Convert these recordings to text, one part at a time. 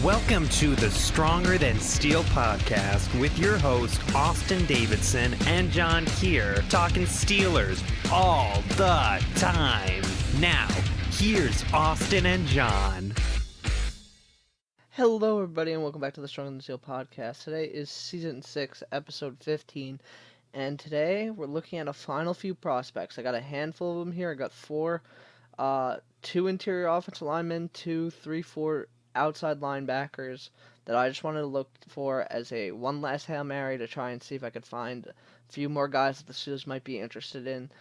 Welcome to the Stronger Than Steel podcast with your host, Austin Davidson and John Keir, talking Steelers all the time. Now, here's Austin and John. Hello, everybody, and welcome back to the Stronger Than Steel podcast. Today is Season 6, Episode 15, and today we're looking at a final few prospects. I got a handful of them here. I got four, two interior offensive linemen, 4 outside linebackers that I just wanted to look for as a one last Hail Mary to try and see if I could find a few more guys that the Steelers might be interested in.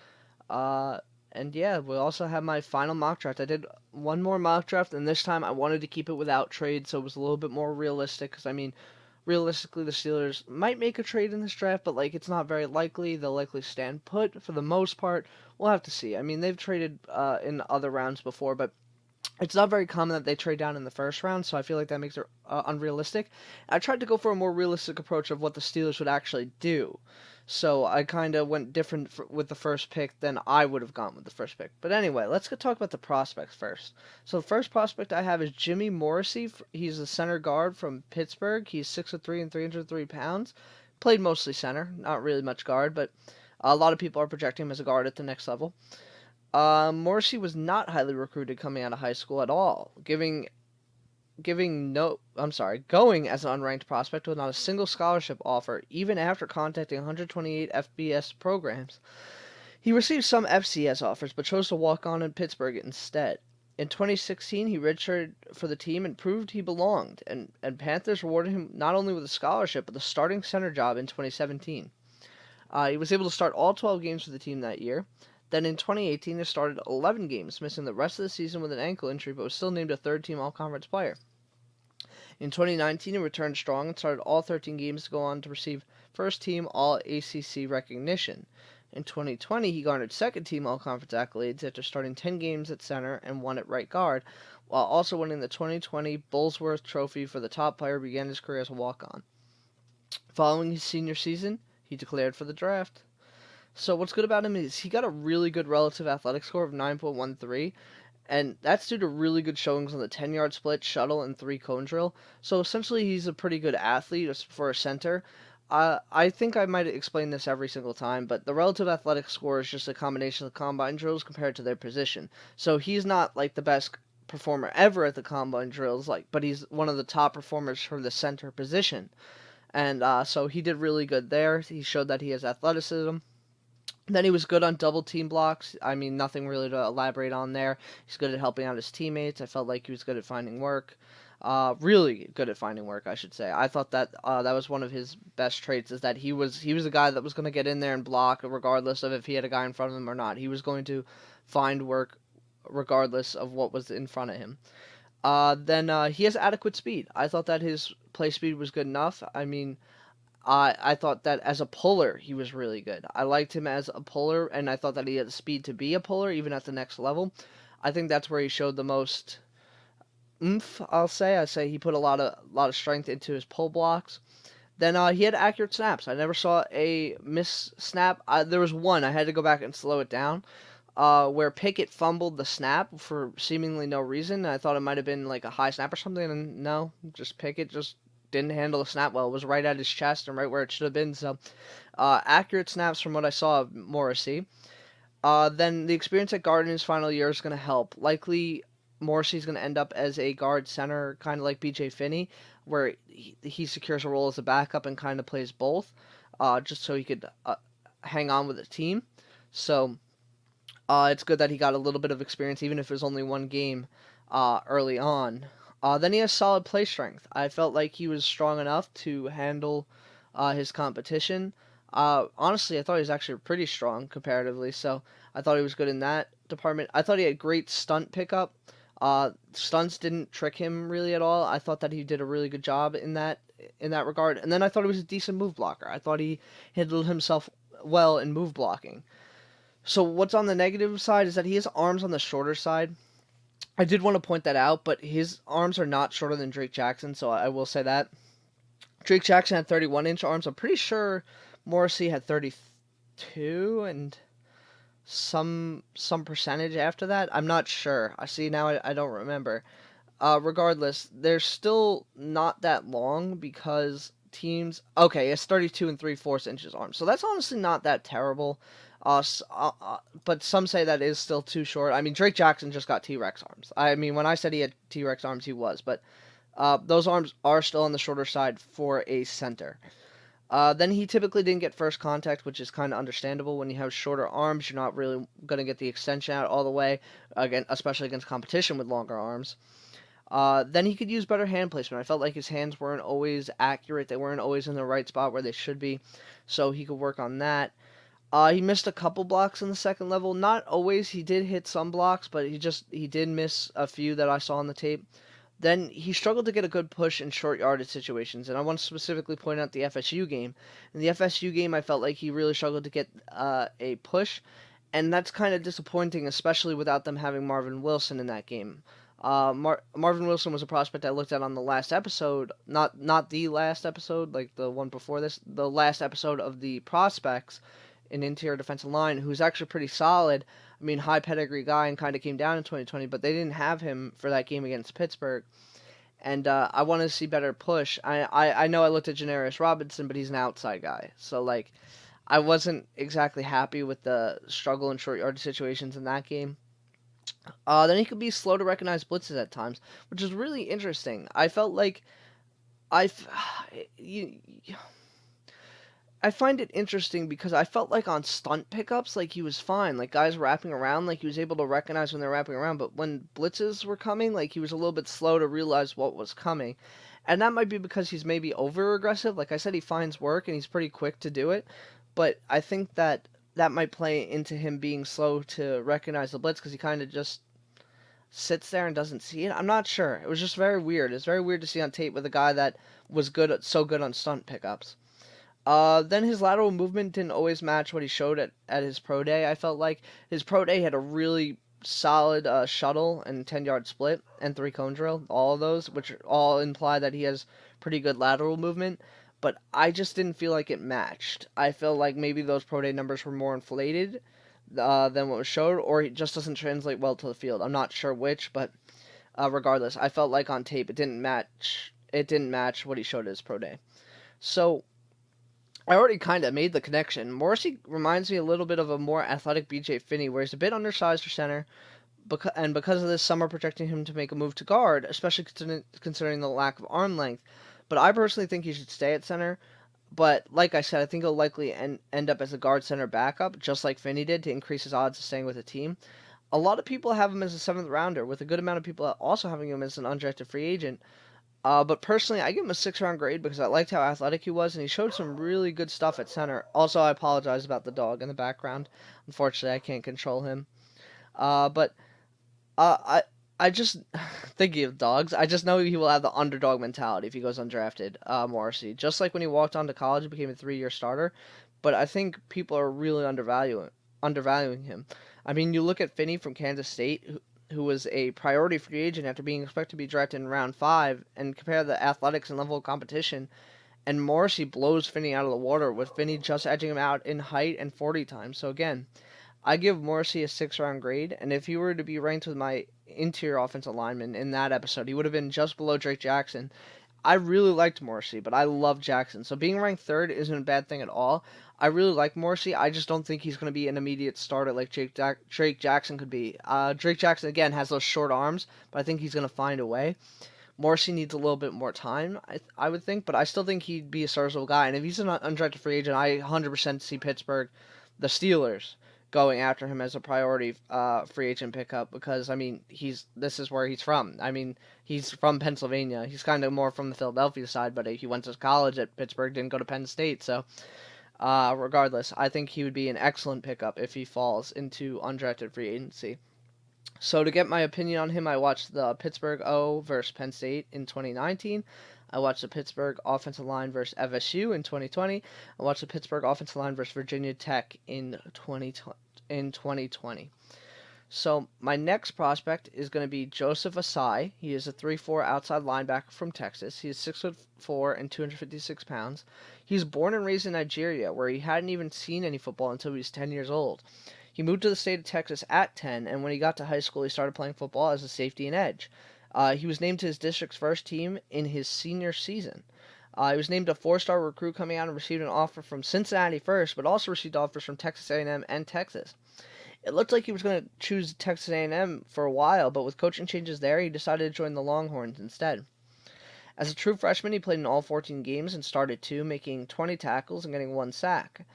And yeah, we also have my final mock draft. I did one more mock draft, and this time I wanted to keep it without trade, so it was a little bit more realistic, because, I mean, realistically, the Steelers might make a trade in this draft, but, it's not very likely. They'll likely stand put for the most part. We'll have to see. I mean, they've traded in other rounds before, but it's not very common that they trade down in the first round, so I feel like that makes it unrealistic. I tried to go for a more realistic approach of what the Steelers would actually do. So I kind of went different with the first pick than I would have gone with the first pick. But anyway, let's talk about the prospects first. So the first prospect I have is Jimmy Morrissey. He's a center guard from Pittsburgh. He's 6'3" and 303 pounds. Played mostly center, not really much guard, but a lot of people are projecting him as a guard at the next level. Morrissey was not highly recruited coming out of high school at all, going as an unranked prospect with not a single scholarship offer, even after contacting 128 FBS programs. He received some FCS offers, but chose to walk on in Pittsburgh instead. In 2016, he redshirted for the team and proved he belonged, and Panthers rewarded him not only with a scholarship, but the starting center job in 2017. He was able to start all 12 games for the team that year. Then in 2018, he started 11 games, missing the rest of the season with an ankle injury, but was still named a third-team All-Conference player. In 2019, he returned strong and started all 13 games to go on to receive first-team All-ACC recognition. In 2020, he garnered second-team All-Conference accolades after starting 10 games at center and 1 at right guard, while also winning the 2020 Bullsworth Trophy for the top player who began his career as a walk-on. Following his senior season, he declared for the draft. So what's good about him is he got a really good relative athletic score of 9.13, and that's due to really good showings on the 10-yard split, shuttle, and 3-cone drill. So essentially he's a pretty good athlete for a center. I think I might explain this every single time, but the relative athletic score is just a combination of the combine drills compared to their position. So he's not the best performer ever at the combine drills, but he's one of the top performers for the center position. And so he did really good there. He showed that he has athleticism. Then he was good on double team blocks. I mean, nothing really to elaborate on there. He's good at helping out his teammates. I felt like he was good at finding work. Really good at finding work, I should say. I thought that that was one of his best traits, is that he was a guy that was going to get in there and block regardless of if he had a guy in front of him or not. He was going to find work regardless of what was in front of him. Then he has adequate speed. I thought that his play speed was good enough. I mean, I thought that as a puller, he was really good. I liked him as a puller, and I thought that he had the speed to be a puller, even at the next level. I think that's where he showed the most oomph, I'll say. I say he put a lot of strength into his pull blocks. Then he had accurate snaps. I never saw a miss snap. There was one. I had to go back and slow it down, where Pickett fumbled the snap for seemingly no reason. I thought it might have been a high snap or something, and no, just Pickett just didn't handle the snap well. It was right at his chest and right where it should have been. So, accurate snaps from what I saw of Morrissey. Then the experience at guard in his final year is going to help. Likely, Morrissey's going to end up as a guard center, kind of like B.J. Finney, where he secures a role as a backup and kind of plays both, just so he could hang on with the team. So, it's good that he got a little bit of experience, even if it was only one game early on. Then he has solid play strength. I felt like he was strong enough to handle his competition. Honestly, I thought he was actually pretty strong comparatively, so I thought he was good in that department. I thought he had great stunt pickup. Stunts didn't trick him really at all. I thought that he did a really good job in that regard. And then I thought he was a decent move blocker. I thought he handled himself well in move blocking. So what's on the negative side is that he has arms on the shorter side. I did want to point that out, but his arms are not shorter than Drake Jackson, so I will say that. Drake Jackson had 31-inch arms. I'm pretty sure Morrissey had 32 and some percentage after that. I'm not sure. I see now. I don't remember. regardless, they're still not that long because teams. Okay, it's 32 and 3/4 inches arms, so that's honestly not that terrible. But some say that is still too short. I mean, Drake Jackson just got T-Rex arms. I mean, when I said he had T-Rex arms, he was, but those arms are still on the shorter side for a center. Then he typically didn't get first contact, which is kind of understandable. When you have shorter arms, you're not really going to get the extension out all the way, again, especially against competition with longer arms. Then he could use better hand placement. I felt like his hands weren't always accurate. They weren't always in the right spot where they should be, so he could work on that. He missed a couple blocks in the second level. Not always. He did hit some blocks, but he did miss a few that I saw on the tape. Then he struggled to get a good push in short yardage situations, and I want to specifically point out the FSU game. In the FSU game, I felt like he really struggled to get a push, and that's kind of disappointing, especially without them having Marvin Wilson in that game. Marvin Wilson was a prospect I looked at on the last episode, not the last episode, like the one before this, the last episode of the prospects in interior defensive line, who's actually pretty solid. I mean, high pedigree guy and kind of came down in 2020, but they didn't have him for that game against Pittsburgh. And I want to see better push. I know I looked at Janarius Robinson, but he's an outside guy. So, like, I wasn't exactly happy with the struggle in short yardage situations in that game. Then he could be slow to recognize blitzes at times, which is really interesting. I felt like I find it interesting because I felt like on stunt pickups, like he was fine. Like guys wrapping around, like he was able to recognize when they're wrapping around. But when blitzes were coming, like he was a little bit slow to realize what was coming. And that might be because he's maybe over aggressive. Like I said, he finds work and he's pretty quick to do it. But I think that might play into him being slow to recognize the blitz because he kind of just sits there and doesn't see it. I'm not sure. It was just very weird. It's very weird to see on tape with a guy that was so good on stunt pickups. Then his lateral movement didn't always match what he showed at his pro day. I felt like his pro day had a really solid shuttle and 10-yard split and 3-cone drill, all of those, which all imply that he has pretty good lateral movement. But I just didn't feel like it matched. I feel like maybe those pro day numbers were more inflated than what was showed, or it just doesn't translate well to the field. I'm not sure which, but regardless, I felt like on tape it didn't match. It didn't match what he showed at his pro day. So I already kind of made the connection. Morrissey reminds me a little bit of a more athletic BJ Finney, where he's a bit undersized for center, and because of this, some are projecting him to make a move to guard, especially considering the lack of arm length. But I personally think he should stay at center. But like I said, I think he'll likely end up as a guard center backup, just like Finney did, to increase his odds of staying with the team. A lot of people have him as a 7th rounder, with a good amount of people also having him as an undrafted free agent. But personally, I give him a 6th-round grade because I liked how athletic he was, and he showed some really good stuff at center. Also, I apologize about the dog in the background. Unfortunately, I can't control him. But I just, thinking of dogs, I just know he will have the underdog mentality if he goes undrafted, Morrissey. Just like when he walked on to college and became a 3-year starter. But I think people are really undervaluing him. I mean, you look at Finney from Kansas State, who was a priority free agent after being expected to be drafted in round 5, and compare the athletics and level of competition, and Morrissey blows Finney out of the water, with Finney just edging him out in height and 40 times. So again, I give Morrissey a 6th-round grade, and if he were to be ranked with my interior offensive lineman in that episode, he would have been just below Drake Jackson. I really liked Morrissey, but I love Jackson. So being ranked 3rd isn't a bad thing at all. I really like Morrissey. I just don't think he's going to be an immediate starter like Drake Jackson could be. Drake Jackson, again, has those short arms, but I think he's going to find a way. Morrissey needs a little bit more time, I would think, but I still think he'd be a serviceable guy. And if he's an undrafted free agent, I 100% see Pittsburgh, the Steelers, going after him as a priority free agent pickup because, I mean, this is where he's from. I mean, he's from Pennsylvania. He's kind of more from the Philadelphia side, but he went to college at Pittsburgh, didn't go to Penn State. So, regardless, I think he would be an excellent pickup if he falls into undrafted free agency. So, to get my opinion on him, I watched the Pittsburgh O versus Penn State in 2019. I watched the Pittsburgh offensive line versus FSU in 2020. I watched the Pittsburgh offensive line versus Virginia Tech in 2020. So my next prospect is going to be Joseph Acai. He is a 3-4 outside linebacker from Texas. He is 6'4" and 256 pounds. He was born and raised in Nigeria, where he hadn't even seen any football until he was 10 years old. He moved to the state of Texas at 10, and when he got to high school, he started playing football as a safety and edge. He was named to his district's first team in his senior season. He was named a 4-star recruit coming out and received an offer from Cincinnati first, but also received offers from Texas A&M and Texas. It looked like he was going to choose Texas A&M for a while, but with coaching changes there, he decided to join the Longhorns instead. As a true freshman, he played in all 14 games and started 2, making 20 tackles and getting 1 sack.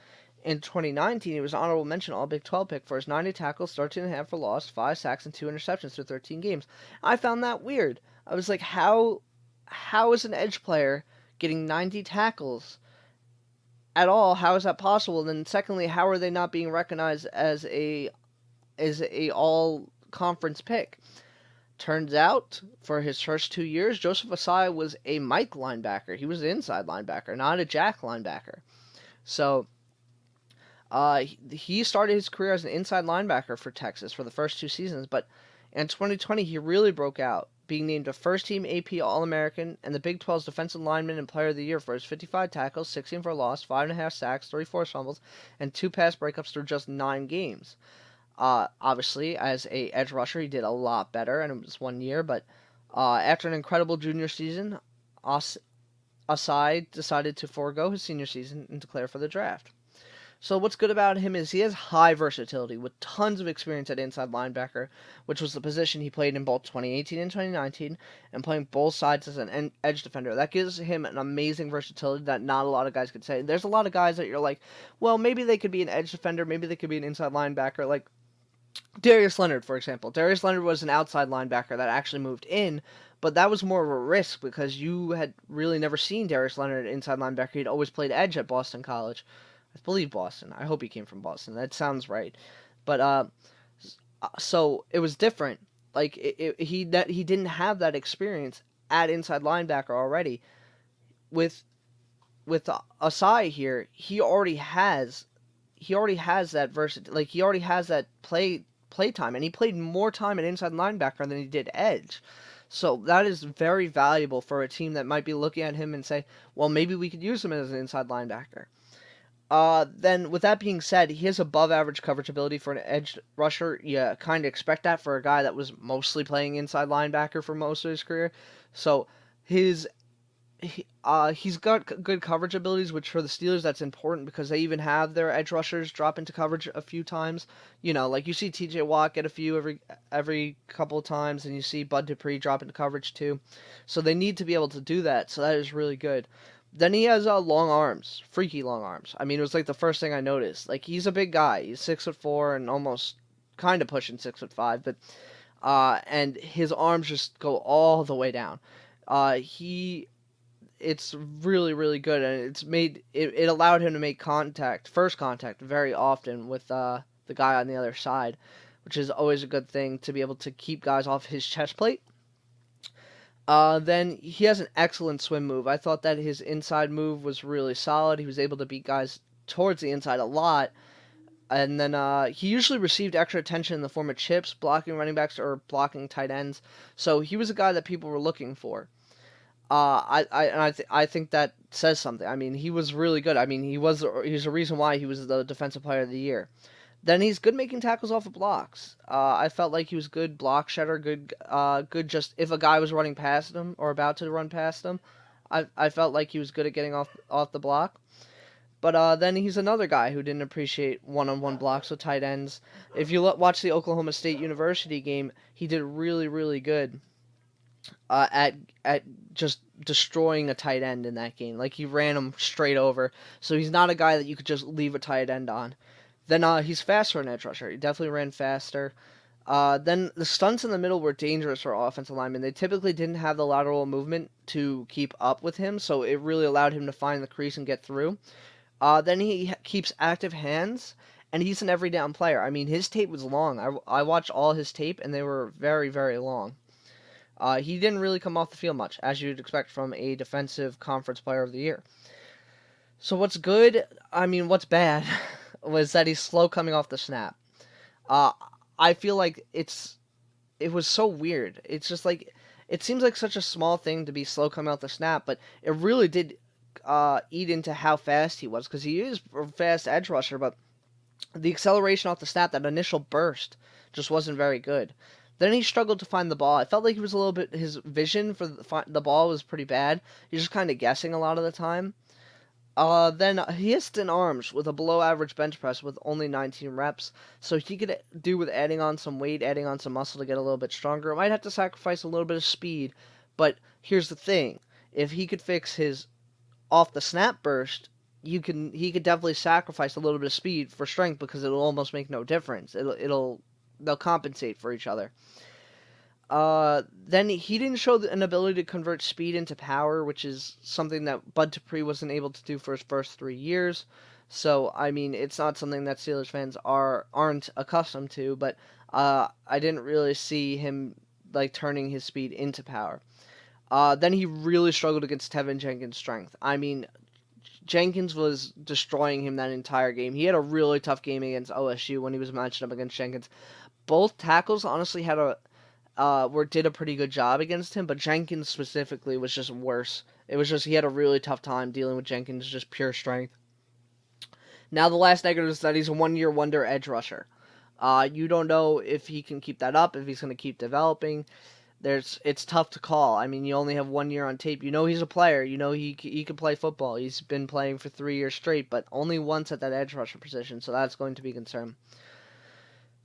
In 2019, he was an honorable mention All-Big 12 pick for his 90 tackles, 13.5 for loss, 5 sacks, and 2 interceptions through 13 games. I found that weird. I was like, how is an edge player getting 90 tackles at all? How is that possible? And then secondly, how are they not being recognized as a all-conference pick? Turns out, for his first 2 years, Joseph Acai was a Mike linebacker. He was an inside linebacker, not a Jack linebacker. So, he started his career as an inside linebacker for Texas for the first 2 seasons, but in 2020, he really broke out, being named a first-team AP All-American and the Big 12's Defensive Lineman and Player of the Year for his 55 tackles, 16 for loss, 5.5 sacks, 3 forced fumbles, and 2 pass breakups through just 9 games. Obviously, as a edge rusher, he did a lot better, and it was 1 year, but after an incredible junior season, Assad decided to forego his senior season and declare for the draft. So what's good about him is he has high versatility with tons of experience at inside linebacker, which was the position he played in both 2018 and 2019, and playing both sides as an edge defender. That gives him an amazing versatility that not a lot of guys could say. There's a lot of guys that you're like, well, maybe they could be an edge defender, maybe they could be an inside linebacker, like Darius Leonard, for example. Darius Leonard was an outside linebacker that actually moved in, but that was more of a risk because you had really never seen Darius Leonard inside linebacker. He'd always played edge at Boston College. I believe Boston. I hope he came from Boston. That sounds right. But so it was different. Like he didn't have that experience at inside linebacker already. With Acai here, he already has that versatility. Like he already has that play time, and he played more time at inside linebacker than he did edge. So that is very valuable for a team that might be looking at him and say, well, maybe we could use him as an inside linebacker. Then with that being said, he has above average coverage ability for an edge rusher. You kind of expect that for a guy that was mostly playing inside linebacker for most of his career. So he's got good coverage abilities, which for the Steelers that's important because they even have their edge rushers drop into coverage a few times. You know, like you see T.J. Watt get a few every couple of times, and you see Bud Dupree drop into coverage too. So they need to be able to do that. So that is really good. Then he has long arms, freaky long arms. I mean, it was like the first thing I noticed. Like he's a big guy. He's 6'4" and almost kind of pushing 6'5", but and his arms just go all the way down. It's really, really good, and it allowed him to make first contact very often with the guy on the other side, which is always a good thing to be able to keep guys off his chest plate. Then he has an excellent swim move. I thought that his inside move was really solid. He was able to beat guys towards the inside a lot. And then he usually received extra attention in the form of chips, blocking running backs or blocking tight ends. So he was a guy that people were looking for. I think that says something. I mean, he was really good. I mean, he's a reason why he was the defensive player of the year. Then he's good making tackles off of blocks. I felt like he was good block shedder, good just if a guy was running past him or about to run past him. I felt like he was good at getting off the block. But then he's another guy who didn't appreciate one-on-one blocks with tight ends. If you watch the Oklahoma State University game, he did really, really good at just destroying a tight end in that game. Like he ran him straight over. So he's not a guy that you could just leave a tight end on. Then he's faster an edge rusher. He definitely ran faster. Then the stunts in the middle were dangerous for offensive linemen. They typically didn't have the lateral movement to keep up with him, so it really allowed him to find the crease and get through. Then he keeps active hands, and he's an every down player. I mean, his tape was long. I watched all his tape, and they were very, very long. He didn't really come off the field much, as you'd expect from a defensive conference player of the year. So what's good, what's bad, was that he's slow coming off the snap. I feel like it was so weird. It's just like, it seems like such a small thing to be slow coming off the snap, but it really did eat into how fast he was, because he is a fast edge rusher, but the acceleration off the snap, that initial burst, just wasn't very good. Then he struggled to find the ball. I felt like he was a little bit, his vision for the ball was pretty bad. He was just kind of guessing a lot of the time. Then he has thin arms with a below average bench press with only 19 reps, so he could do with adding on some weight, adding on some muscle to get a little bit stronger. Might have to sacrifice a little bit of speed, but here's the thing: if he could fix his off the snap burst, he could definitely sacrifice a little bit of speed for strength because it'll almost make no difference. They'll compensate for each other. Then he didn't show an ability to convert speed into power, which is something that Bud Dupree wasn't able to do for his first 3 years. So, I mean, it's not something that Steelers fans aren't accustomed to, but I didn't really see him like turning his speed into power. Then he really struggled against Tevin Jenkins' strength. I mean, Jenkins was destroying him that entire game. He had a really tough game against OSU when he was matched up against Jenkins. Both tackles honestly did a pretty good job against him, but Jenkins specifically was just worse. It was just he had a really tough time dealing with Jenkins' just pure strength. Now the last negative is that he's a one-year wonder edge rusher. You don't know if he can keep that up, if he's going to keep developing. It's tough to call. I mean, you only have 1 year on tape. You know he's a player. You know he can play football. He's been playing for 3 years straight, but only once at that edge rusher position, so that's going to be a concern.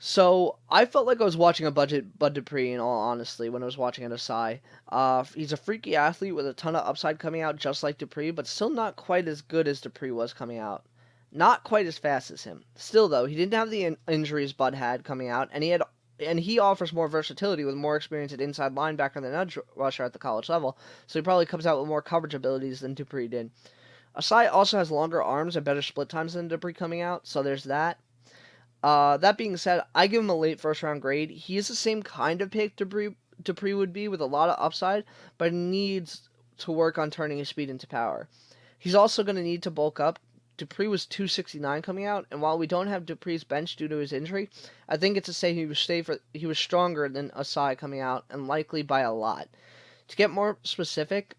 So, I felt like I was watching a Bud Dupree, in all honesty, when I was watching at Acai. He's a freaky athlete with a ton of upside coming out, just like Dupree, but still not quite as good as Dupree was coming out. Not quite as fast as him. Still, though, he didn't have the injuries Bud had coming out, and he offers more versatility with more experience at inside linebacker than edge rusher at the college level, so he probably comes out with more coverage abilities than Dupree did. Acai also has longer arms and better split times than Dupree coming out, so there's that. That being said, I give him a late first round grade. He is the same kind of pick Dupree would be with a lot of upside, but needs to work on turning his speed into power. He's also going to need to bulk up. Dupree was 269 coming out, and while we don't have Dupree's bench due to his injury, I think it's to say he was stronger than Acai coming out, and likely by a lot. To get more specific,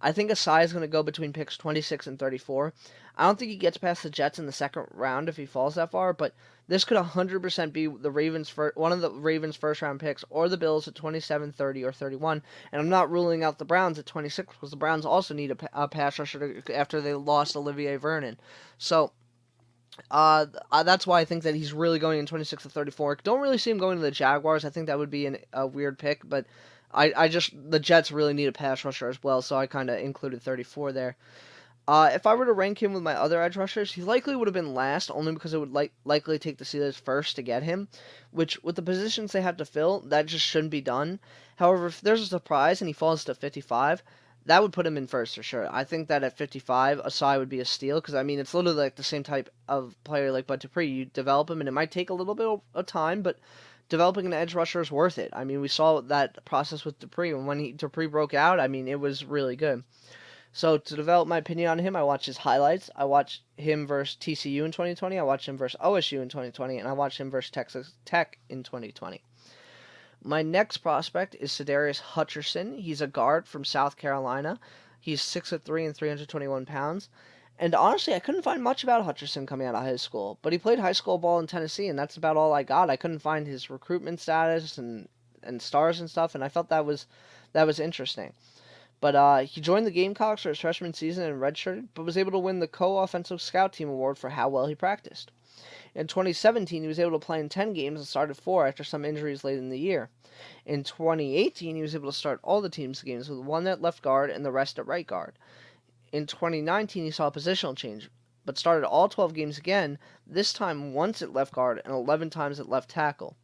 I think Acai is going to go between picks 26 and 34. I don't think he gets past the Jets in the second round if he falls that far, but this could 100% be one of the Ravens' first-round picks, or the Bills at 27, 30, or 31. And I'm not ruling out the Browns at 26 because the Browns also need a pass rusher after they lost Olivier Vernon. So that's why I think that he's really going in 26 to 34. Don't really see him going to the Jaguars. I think that would be a weird pick, but the Jets really need a pass rusher as well, so I kind of included 34 there. If I were to rank him with my other edge rushers, he likely would have been last, only because it would likely take the Steelers first to get him, which, with the positions they have to fill, that just shouldn't be done. However, if there's a surprise and he falls to 55, that would put him in first for sure. I think that at 55, Acai would be a steal, because, I mean, it's literally like the same type of player like Bud Dupree. You develop him, and it might take a little bit of time, but developing an edge rusher is worth it. I mean, we saw that process with Dupree, and when Dupree broke out, I mean, it was really good. So, to develop my opinion on him, I watched his highlights. I watched him versus TCU in 2020. I watched him versus OSU in 2020. And I watched him versus Texas Tech in 2020. My next prospect is Sedarius Hutcherson. He's a guard from South Carolina. He's 6'3" and 321 pounds. And honestly, I couldn't find much about Hutcherson coming out of high school. But he played high school ball in Tennessee, and that's about all I got. I couldn't find his recruitment status and stars and stuff, and I felt that was interesting. But he joined the Gamecocks for his freshman season and redshirted, but was able to win the Co-Offensive Scout Team Award for how well he practiced. In 2017, he was able to play in 10 games and started 4 after some injuries late in the year. In 2018, he was able to start all the team's games with 1 at left guard and the rest at right guard. In 2019, he saw a positional change, but started all 12 games again, this time once at left guard and 11 times at left tackle.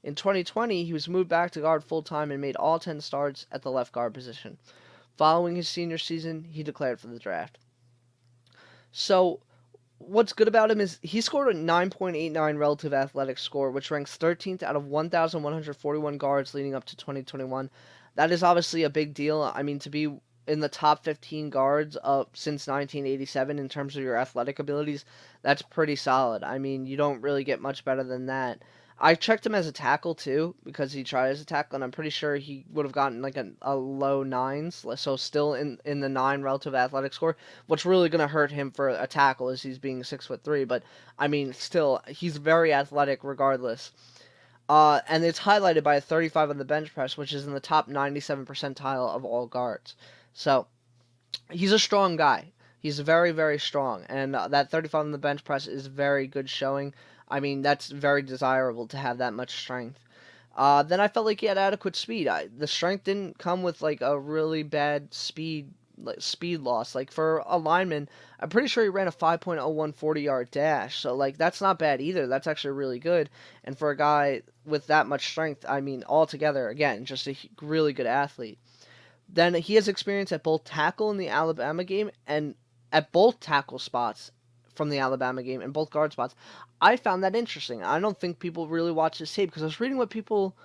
In 2020, he was moved back to guard full-time and made all 10 starts at the left guard position. Following his senior season, he declared for the draft. So, what's good about him is he scored a 9.89 relative athletic score, which ranks 13th out of 1,141 guards leading up to 2021. That is obviously a big deal. I mean, to be in the top 15 guards since 1987 in terms of your athletic abilities, that's pretty solid. I mean, you don't really get much better than that. I checked him as a tackle, too, because he tried as a tackle, and I'm pretty sure he would have gotten like a low 9s, so still in the 9 relative athletic score. What's really going to hurt him for a tackle is he's being 6'3", but, I mean, still, he's very athletic regardless. And it's highlighted by a 35 on the bench press, which is in the top 97 percentile of all guards. So he's a strong guy. He's very, very strong, and that 35 on the bench press is very good showing. I mean, that's very desirable to have that much strength. Then I felt like he had adequate speed. The strength didn't come with like a really bad speed loss. Like for a lineman, I'm pretty sure he ran a 5.01 40-yard dash. So like that's not bad either. That's actually really good. And for a guy with that much strength, I mean, altogether, again, just a really good athlete. Then he has experience at both tackle in the Alabama game and at both tackle spots from the Alabama game and both guard spots. I found that interesting. I don't think people really watch his tape because I was reading what people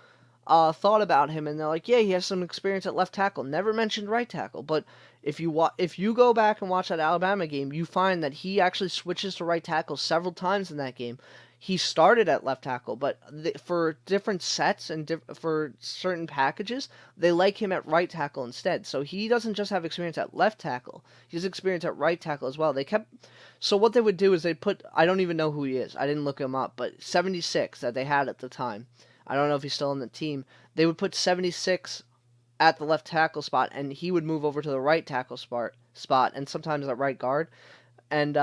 thought about him, and they're like, yeah, he has some experience at left tackle. Never mentioned right tackle, but if you go back and watch that Alabama game, you find that he actually switches to right tackle several times in that game. He started at left tackle, but for different sets and for certain packages, they like him at right tackle instead. So he doesn't just have experience at left tackle; he has experience at right tackle as well. So what they would do is they put, I don't even know who he is. I didn't look him up, but 76 that they had at the time. I don't know if he's still on the team. They would put 76 at the left tackle spot, and he would move over to the right tackle spot, and sometimes at right guard, and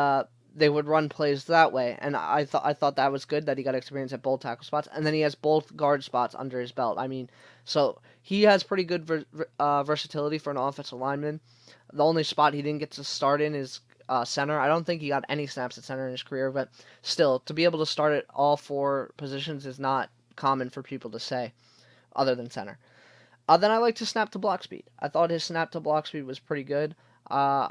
they would run plays that way. And I thought that was good that he got experience at both tackle spots, and then he has both guard spots under his belt. I mean, so he has pretty good versatility for an offensive lineman. The only spot he didn't get to start in is center. I don't think he got any snaps at center in his career, but still, to be able to start at all four positions is not common for people to say, other than center. Then I like his snap to block speed. I thought his snap to block speed was pretty good. Yeah.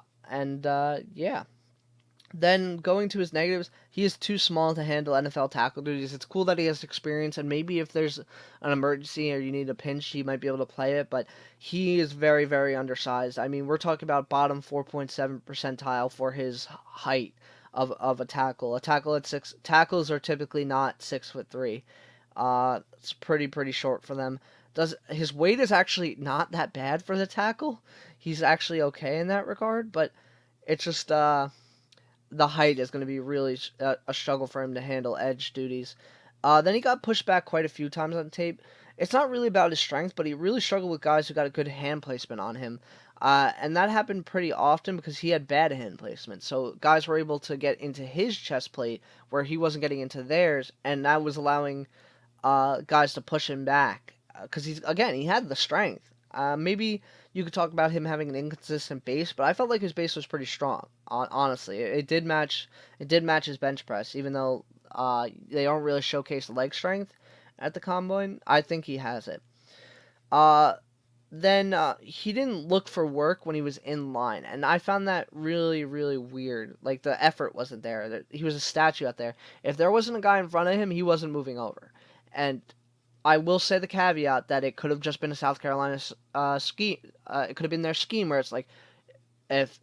Then going to his negatives, he is too small to handle NFL tackle duties. It's cool that he has experience, and maybe if there's an emergency or you need a pinch, he might be able to play it, but he is very, very undersized. I mean, we're talking about bottom 4.7 percentile for his height of a tackle. Tackles are typically not 6'3". It's pretty short for them. His weight is actually not that bad for the tackle. He's actually okay in that regard, but it's just the height is going to be really a struggle for him to handle edge duties. Then he got pushed back quite a few times on tape. It's not really about his strength, but he really struggled with guys who got a good hand placement on him. And that happened pretty often because he had bad hand placement. So guys were able to get into his chest plate where he wasn't getting into theirs, and that was allowing guys to push him back. Because he had the strength. Maybe you could talk about him having an inconsistent base, but I felt like his base was pretty strong. Honestly, it did match his bench press, even though they don't really showcase leg strength at the combine. I think he has it. Then he didn't look for work when he was in line, and I found that really, really weird. Like, the effort wasn't there. He was a statue out there. If there wasn't a guy in front of him, he wasn't moving over. And I will say the caveat that it could have just been a South Carolina scheme. It could have been their scheme where it's like, if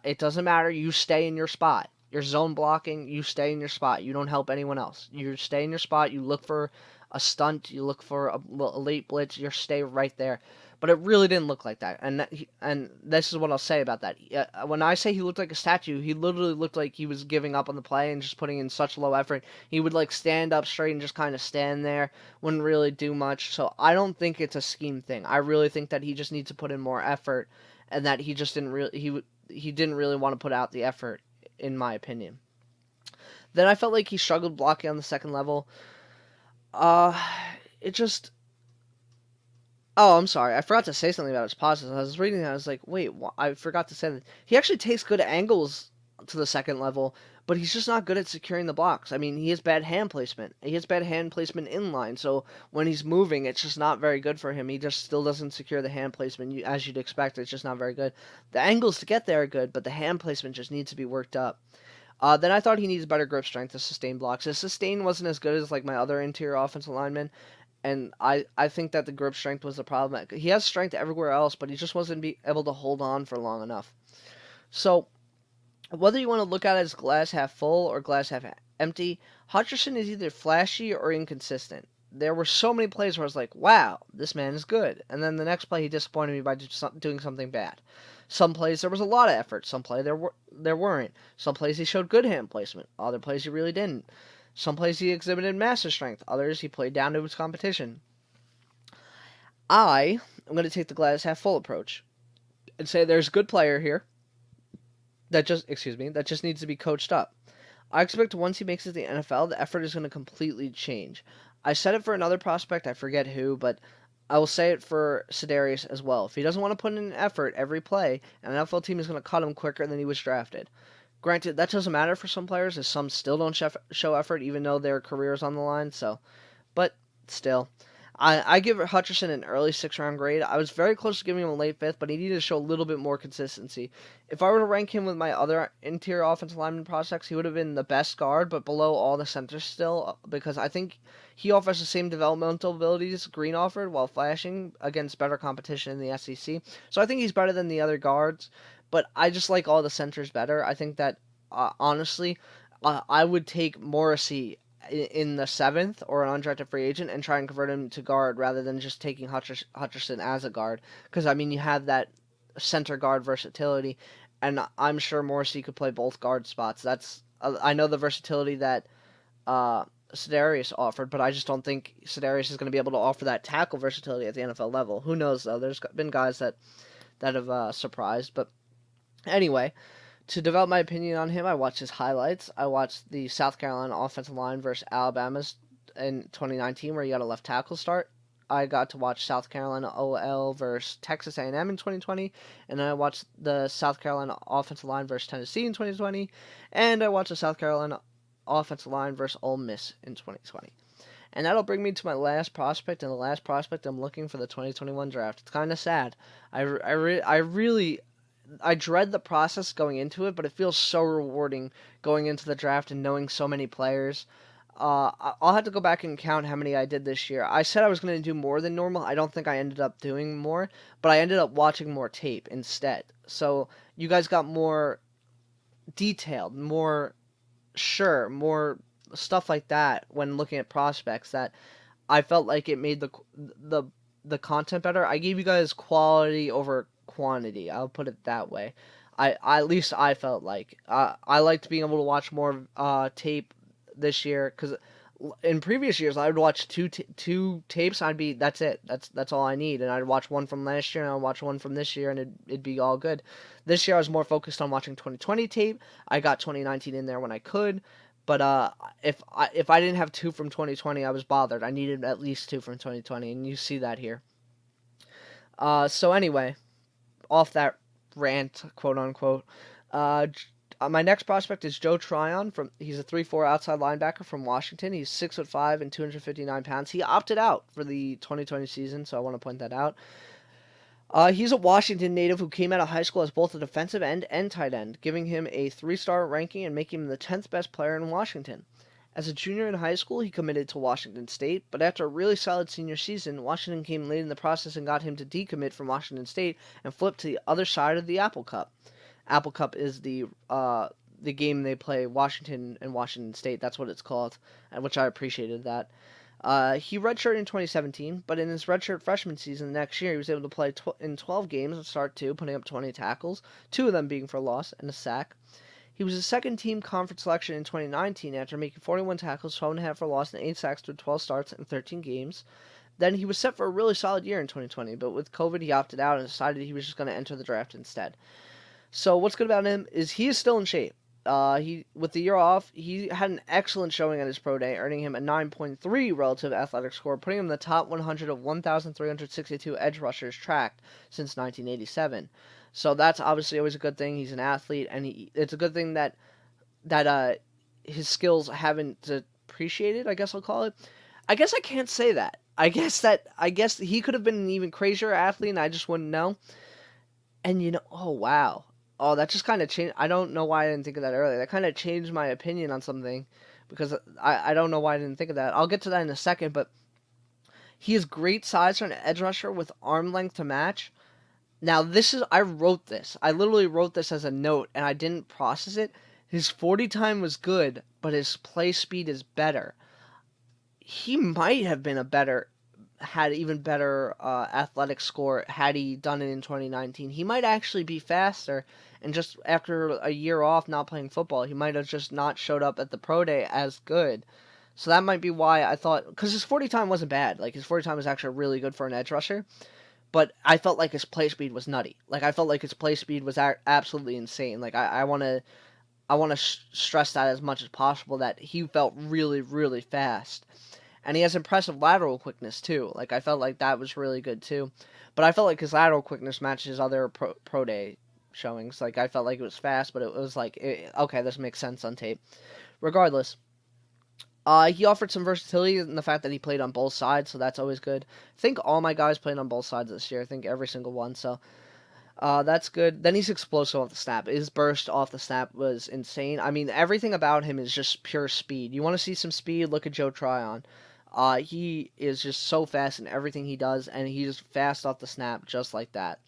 it doesn't matter, you stay in your spot. You're zone blocking, you stay in your spot. You don't help anyone else. You stay in your spot. You look for a stunt. You look for a late blitz. You stay right there. But it really didn't look like that. And this is what I'll say about that. When I say he looked like a statue, he literally looked like he was giving up on the play and just putting in such low effort. He would like stand up straight and just kind of stand there, wouldn't really do much. So I don't think it's a scheme thing. I really think that he just needs to put in more effort, and that he just didn't really he didn't really want to put out the effort, in my opinion. Then I felt like he struggled blocking on the second level. It just. Oh, I'm sorry. I forgot to say something about his pauses. I was reading that. I was like, wait, I forgot to say that. He actually takes good angles to the second level, but he's just not good at securing the blocks. I mean, he has bad hand placement. He has bad hand placement in line, so when he's moving, it's just not very good for him. He just still doesn't secure the hand placement as you'd expect. It's just not very good. The angles to get there are good, but the hand placement just needs to be worked up. Then I thought he needs better grip strength to sustain blocks. His sustain wasn't as good as like my other interior offensive linemen, and I think that the grip strength was the problem. He has strength everywhere else, but he just wasn't able to hold on for long enough. So, whether you want to look at it as glass half full or glass half empty, Hutcherson is either flashy or inconsistent. There were so many plays where I was like, wow, this man is good. And then the next play, he disappointed me by doing something bad. Some plays, there was a lot of effort. Some plays, there weren't. Some plays, he showed good hand placement. Other plays, he really didn't. Some plays he exhibited massive strength. Others he played down to his competition. I am going to take the glass half full approach and say there's a good player here that just needs to be coached up. I expect once he makes it to the NFL, the effort is going to completely change. I said it for another prospect, I forget who, but I will say it for Sedarius as well. If he doesn't want to put in an effort every play, an NFL team is going to cut him quicker than he was drafted. Granted, that doesn't matter for some players, as some still don't show effort, even though their career is on the line. But still, I give Hutcherson an early 6th-round grade. I was very close to giving him a late 5th, but he needed to show a little bit more consistency. If I were to rank him with my other interior offensive lineman prospects, he would have been the best guard, but below all the centers still, because I think he offers the same developmental abilities Green offered while flashing against better competition in the SEC. So I think he's better than the other guards, but I just like all the centers better. I think that, honestly, I would take Morrissey in the 7th or an undrafted free agent and try and convert him to guard rather than just taking Hutcherson as a guard. Because, I mean, you have that center guard versatility, and I'm sure Morrissey could play both guard spots. I know the versatility that Sedarius offered, but I just don't think Sedarius is going to be able to offer that tackle versatility at the NFL level. Who knows, though? There's been guys that have surprised. But anyway, to develop my opinion on him, I watched his highlights. I watched the South Carolina offensive line versus Alabama's in 2019, where he got a left tackle start. I got to watch South Carolina OL versus Texas A&M in 2020, and then I watched the South Carolina offensive line versus Tennessee in 2020, and I watched the South Carolina offensive line versus Ole Miss in 2020. And that'll bring me to my last prospect, and the last prospect I'm looking for the 2021 draft. It's kind of sad. I dread the process going into it, but it feels so rewarding going into the draft and knowing so many players. I'll have to go back and count how many I did this year. I said I was going to do more than normal. I don't think I ended up doing more, but I ended up watching more tape instead. So you guys got more detailed, more stuff like that when looking at prospects that I felt like it made the content better. I gave you guys quality over quantity. I'll put it that way. At least I felt like I liked being able to watch more tape this year, because in previous years I would watch two tapes. That's it. That's all I need, and I'd watch one from last year and I'd watch one from this year, and it'd be all good. This year I was more focused on watching 2020 tape. I got 2019 in there when I could, but if I didn't have 2 from 2020, I was bothered. I needed at least 2 from 2020, and you see that here. So anyway, off that rant, quote unquote, my next prospect is Joe Trion. He's a 3-4 outside linebacker from Washington. He's 6'5" and 259 pounds. He opted out for the 2020 season, so I want to point that out. He's a Washington native who came out of high school as both a defensive end and tight end, giving him a 3-star ranking and making him the 10th best player in Washington. As a junior in high school, he committed to Washington State, but after a really solid senior season, Washington came late in the process and got him to decommit from Washington State and flip to the other side of the Apple Cup. Apple Cup is the game they play Washington and Washington State. That's what it's called, which I appreciated that. He redshirted in 2017, but in his redshirt freshman season next year, he was able to play in 12 games and start 2, putting up 20 tackles, 2 of them being for loss and a sack. He was a second-team conference selection in 2019 after making 41 tackles, 12.5 for loss, and 8 sacks through 12 starts in 13 games. Then he was set for a really solid year in 2020, but with COVID, he opted out and decided he was just going to enter the draft instead. So what's good about him is he is still in shape. With the year off, he had an excellent showing at his pro day, earning him a 9.3 relative athletic score, putting him in the top 100 of 1,362 edge rushers tracked since 1987. So that's obviously always a good thing. He's an athlete, and it's a good thing that his skills haven't appreciated, I guess I'll call it. I guess I can't say that. I guess he could have been an even crazier athlete, and I just wouldn't know. And oh wow. Oh, that just kind of changed. I don't know why I didn't think of that earlier. That kind of changed my opinion on something, because I don't know why I didn't think of that. I'll get to that in a second, but he has great size for an edge rusher with arm length to match. Now, I wrote this. I literally wrote this as a note, and I didn't process it. His 40 time was good, but his play speed is better. He might have been had even better athletic score had he done it in 2019. He might actually be faster, and just after a year off not playing football, he might have just not showed up at the pro day as good. So that might be why I thought, because his 40 time wasn't bad. Like, his 40 time was actually really good for an edge rusher. But I felt like his play speed was nutty. Like, I felt like his play speed was absolutely insane. Like, I want to stress that as much as possible, that he felt really, really fast. And he has impressive lateral quickness, too. Like, I felt like that was really good, too. But I felt like his lateral quickness matches his other pro day showings. Like, I felt like it was fast, but it was like, okay, this makes sense on tape. Regardless, he offered some versatility in the fact that he played on both sides, so that's always good. I think all my guys played on both sides this year. I think every single one, so that's good. Then he's explosive off the snap. His burst off the snap was insane. I mean, everything about him is just pure speed. You want to see some speed? Look at Joe Trion. He is just so fast in everything he does, and he's fast off the snap just like that.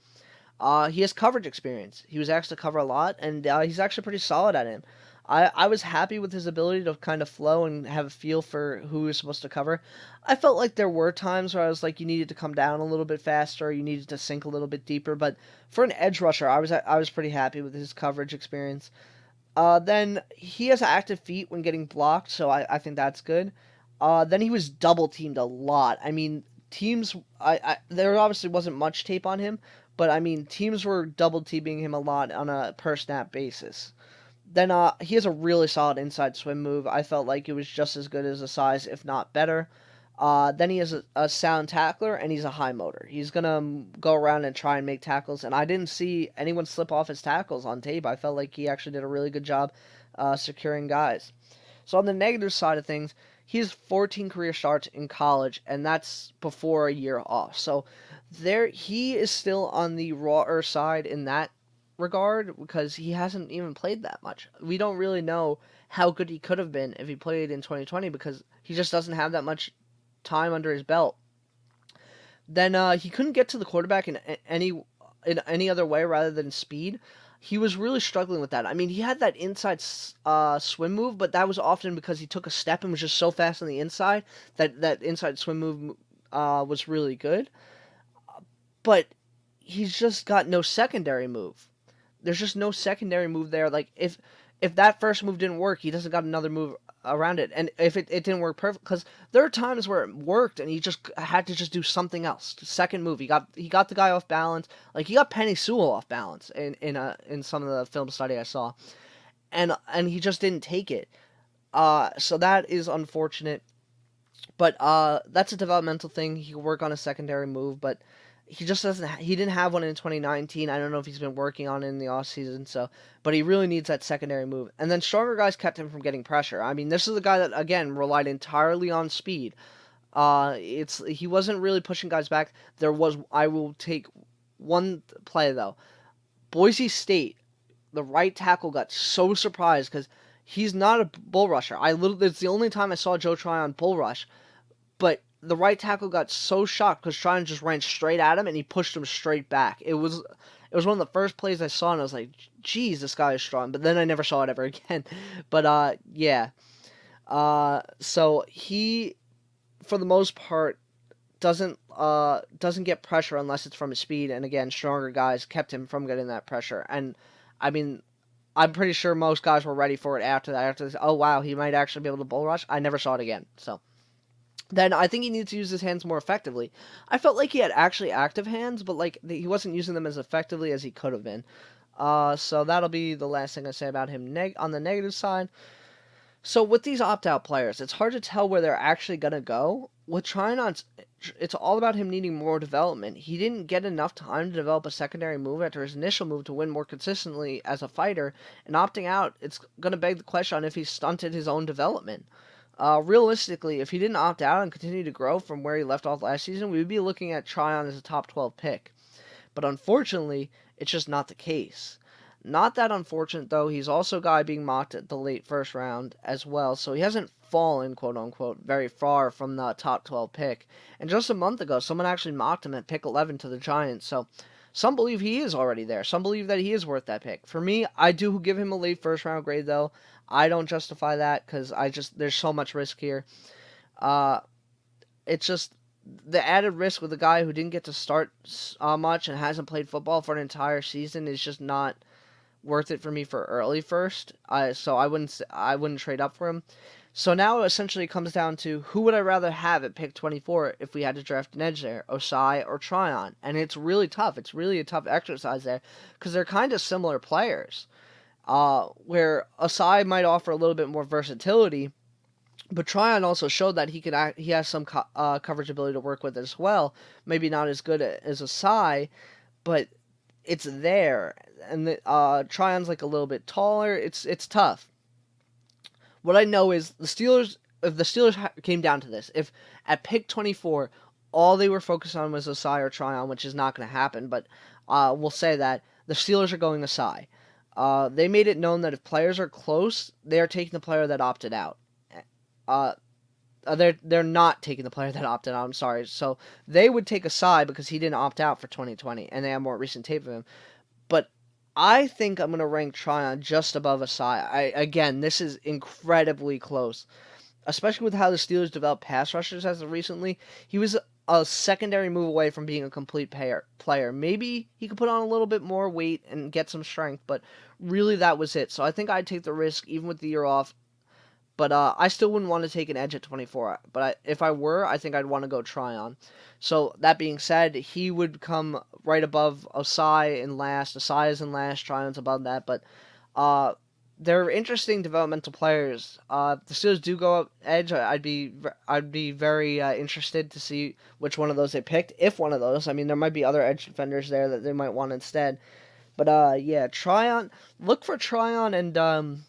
He has coverage experience. He was asked to cover a lot, and he's actually pretty solid at it. I was happy with his ability to kind of flow and have a feel for who he was supposed to cover. I felt like there were times where I was like, you needed to come down a little bit faster, you needed to sink a little bit deeper, but for an edge rusher, I was pretty happy with his coverage experience. Then he has active feet when getting blocked, so I think that's good. Then he was double teamed a lot. I mean, teams, there obviously wasn't much tape on him, but I mean, teams were double teaming him a lot on a per snap basis. Then he has a really solid inside swim move. I felt like it was just as good as a size, if not better. Then he has a sound tackler, and he's a high motor. He's going to go around and try and make tackles, and I didn't see anyone slip off his tackles on tape. I felt like he actually did a really good job securing guys. So on the negative side of things, he has 14 career starts in college, and that's before a year off. So he is still on the rawer side in that regard, because he hasn't even played that much. We don't really know how good he could have been if he played in 2020, because he just doesn't have that much time under his belt. Then he couldn't get to the quarterback in any other way rather than speed. He was really struggling with that. I mean, he had that inside swim move, but that was often because he took a step and was just so fast on the inside that inside swim move was really good. But he's just got no secondary move. There's just no secondary move there. Like, if that first move didn't work, he doesn't got another move around it. And if it didn't work perfect, because there are times where it worked and he just had to just do something else. Second move, he got the guy off balance. Like, he got Penny Sewell off balance in some of the film study I saw, and he just didn't take it. So that is unfortunate. But that's a developmental thing. He can work on a secondary move, but he just doesn't. He didn't have one in 2019. I don't know if he's been working on it in the offseason. But he really needs that secondary move. And then stronger guys kept him from getting pressure. I mean, this is a guy that again relied entirely on speed. He wasn't really pushing guys back. I will take one play though. Boise State, the right tackle got so surprised because he's not a bull rusher. It's the only time I saw Joe Tryon bull rush, but the right tackle got so shocked because Tryon just ran straight at him and he pushed him straight back. It was one of the first plays I saw, and I was like, geez, this guy is strong. But then I never saw it ever again. But, yeah. So he, for the most part, doesn't get pressure unless it's from his speed. And again, stronger guys kept him from getting that pressure. And, I mean, I'm pretty sure most guys were ready for it after that. After this, oh, wow, he might actually be able to bull rush. I never saw it again, so. Then I think he needs to use his hands more effectively. I felt like he had actually active hands, but like he wasn't using them as effectively as he could have been. So that'll be the last thing I say about him on the negative side. So with these opt-out players, it's hard to tell where they're actually going to go. With Trion, it's all about him needing more development. He didn't get enough time to develop a secondary move after his initial move to win more consistently as a fighter, and opting out, it's going to beg the question on if he stunted his own development. Realistically, if he didn't opt out and continue to grow from where he left off last season, we would be looking at Trion as a top 12 pick. But unfortunately, it's just not the case. Not that unfortunate, though, he's also a guy being mocked at the late first round as well, so he hasn't fallen, quote-unquote, very far from the top 12 pick. And just a month ago, someone actually mocked him at pick 11 to the Giants, so some believe he is already there. Some believe that he is worth that pick. For me, I do give him a late first round grade, though. I don't justify that because there's so much risk here. It's just the added risk with a guy who didn't get to start much and hasn't played football for an entire season is just not worth it for me for early first. So I wouldn't trade up for him. So now it essentially comes down to who would I rather have at pick 24 if we had to draft an edge there, Acai or Trion. And it's really tough. It's really a tough exercise there because they're kind of similar players. Where Acai might offer a little bit more versatility, but Trion also showed that he has some coverage ability to work with as well. Maybe not as good as Acai, but it's there. And Trion's like a little bit taller. It's tough. What I know is the Steelers. If the Steelers came down to this, if at pick 24 all they were focused on was Acai or Trion, which is not going to happen, but we'll say that the Steelers are going Acai. They made it known that if players are close, they are taking the player that opted out. They're not taking the player that opted out. I'm sorry. So they would take Acai because he didn't opt out for 2020, and they have more recent tape of him. But I think I'm going to rank Trion just above Acai. Again, this is incredibly close, especially with how the Steelers developed pass rushers as of recently. He was a secondary move away from being a complete player. Maybe he could put on a little bit more weight and get some strength, but really that was it. So I think I'd take the risk even with the year off. But I still wouldn't want to take an edge at 24. But if I were, I think I'd want to go Trion. So that being said, he would come right above Acai in last. Acai is in last. Trion's above that. But they're interesting developmental players. The Steelers do go up edge. I'd be very interested to see which one of those they picked. If one of those, I mean, there might be other edge defenders there that they might want instead. But yeah, Trion. Look for Trion and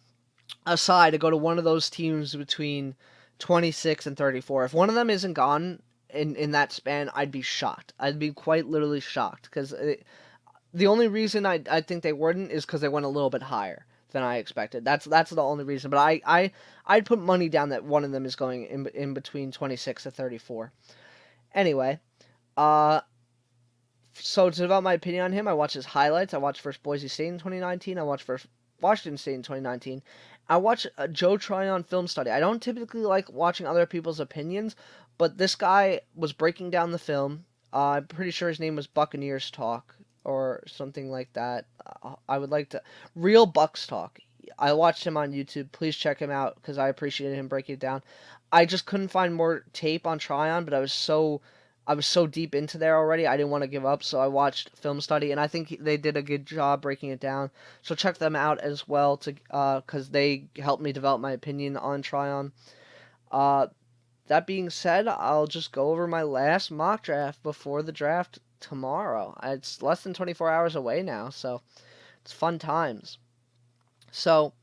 Acai to go to one of those teams between 26 and 34. If one of them isn't gone in that span, I'd be shocked. I'd be quite literally shocked because the only reason I think they wouldn't is because they went a little bit higher than I expected. That's the only reason. But I'd put money down that one of them is going in between 26 and 34. Anyway, so to develop my opinion on him, I watched his highlights. I watched first Boise State in 2019. I watched first Washington State in 2019. I watched a Joe Trion film study. I don't typically like watching other people's opinions, but this guy was breaking down the film. I'm pretty sure his name was Buccaneers Talk or something like that. I would like to... Real Bucks Talk. I watched him on YouTube. Please check him out because I appreciated him breaking it down. I just couldn't find more tape on Trion, but I was so deep into there already, I didn't want to give up, so I watched Film Study, and I think they did a good job breaking it down. So check them out as well, because they helped me develop my opinion on Trion. That being said, I'll just go over my last mock draft before the draft tomorrow. It's less than 24 hours away now, so it's fun times. So,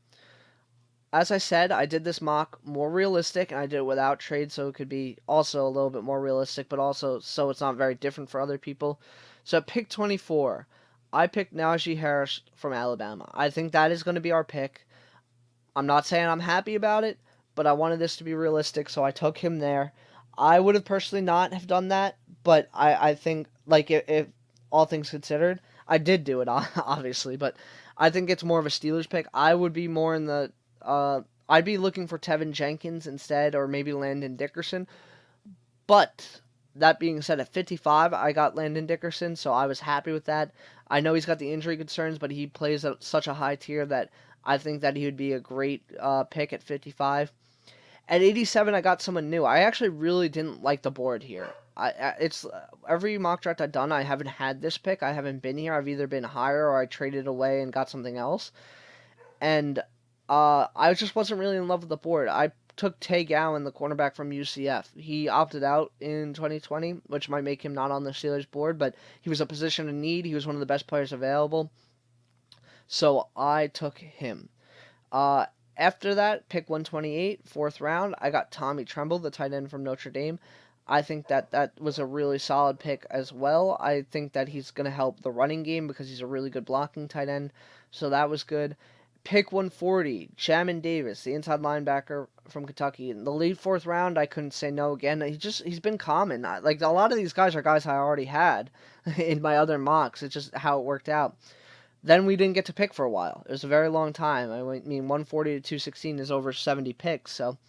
as I said, I did this mock more realistic, and I did it without trade, so it could be also a little bit more realistic, but also so it's not very different for other people. So at pick 24, I picked Naji Harris from Alabama. I think that is going to be our pick. I'm not saying I'm happy about it, but I wanted this to be realistic, so I took him there. I would have personally not have done that, but I think, like, if all things considered, I did do it, obviously, but I think it's more of a Steelers pick. I would be more in the... I'd be looking for Tevin Jenkins instead, or maybe Landon Dickerson. But that being said, at 55, I got Landon Dickerson, so I was happy with that. I know he's got the injury concerns, but he plays at such a high tier that I think that he would be a great pick at 55. At 87, I got someone new. I actually really didn't like the board here. It's every mock draft I've done, I haven't had this pick. I haven't been here. I've either been higher or I traded away and got something else. And I just wasn't really in love with the board. I took Tay Gowan, the cornerback from UCF. He opted out in 2020, which might make him not on the Steelers board, but he was a position of need. He was one of the best players available. So I took him. After that, pick 128, fourth round, I got Tommy Tremble, the tight end from Notre Dame. I think that was a really solid pick as well. I think that he's going to help the running game because he's a really good blocking tight end. So that was good. Pick 140, Jamin Davis, the inside linebacker from Kentucky. In the late fourth round, I couldn't say no again. He's been common. Like, a lot of these guys are guys I already had in my other mocks. It's just how it worked out. Then we didn't get to pick for a while. It was a very long time. I mean, 140 to 216 is over 70 picks. So,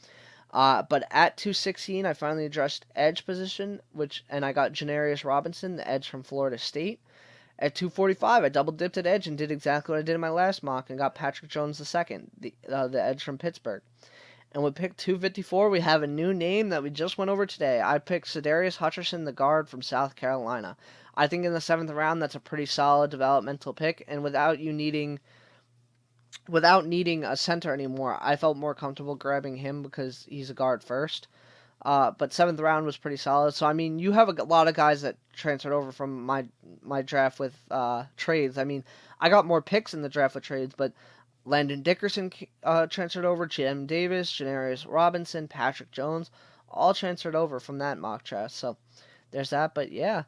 but at 216, I finally addressed edge position, and I got Janarius Robinson, the edge from Florida State. At 245, I double dipped at edge and did exactly what I did in my last mock and got Patrick Jones II, the edge from Pittsburgh. And with pick 254, we have a new name that we just went over today. I picked Sedarius Hutcherson, the guard from South Carolina. I think in the 7th round, that's a pretty solid developmental pick, and without needing a center anymore, I felt more comfortable grabbing him because he's a guard first. But 7th round was pretty solid. So, I mean, you have a lot of guys that transferred over from my draft with trades. I mean, I got more picks in the draft with trades, but Landon Dickerson transferred over, Jim Davis, Janarius Robinson, Patrick Jones, all transferred over from that mock draft. So, there's that. But, yeah,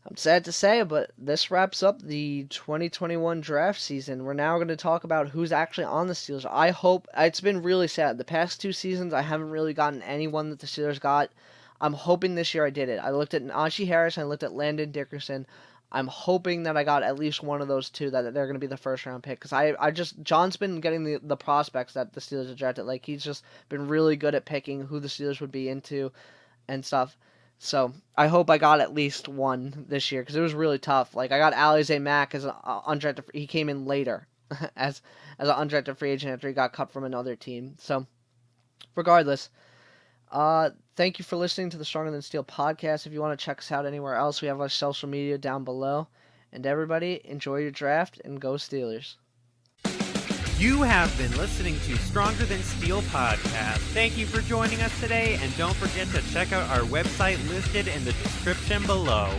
I'm sad to say, but this wraps up the 2021 draft season. We're now going to talk about who's actually on the Steelers. I hope it's been really sad. The past 2 seasons, I haven't really gotten anyone that the Steelers got. I'm hoping this year I did it. I looked at Naji Harris and I looked at Landon Dickerson. I'm hoping that I got at least one of those 2 that they're going to be the first round pick. Because John's been getting the prospects that the Steelers have drafted. Like, he's just been really good at picking who the Steelers would be into and stuff. So, I hope I got at least one this year, because it was really tough. Like, I got Acai Mack as an undrafted. He came in later as an undrafted free agent after he got cut from another team. So, regardless, thank you for listening to the Stronger Than Steel podcast. If you want to check us out anywhere else, we have our social media down below. And everybody, enjoy your draft and go Steelers. You have been listening to Stronger Than Steel podcast. Thank you for joining us today, and don't forget to check out our website listed in the description below.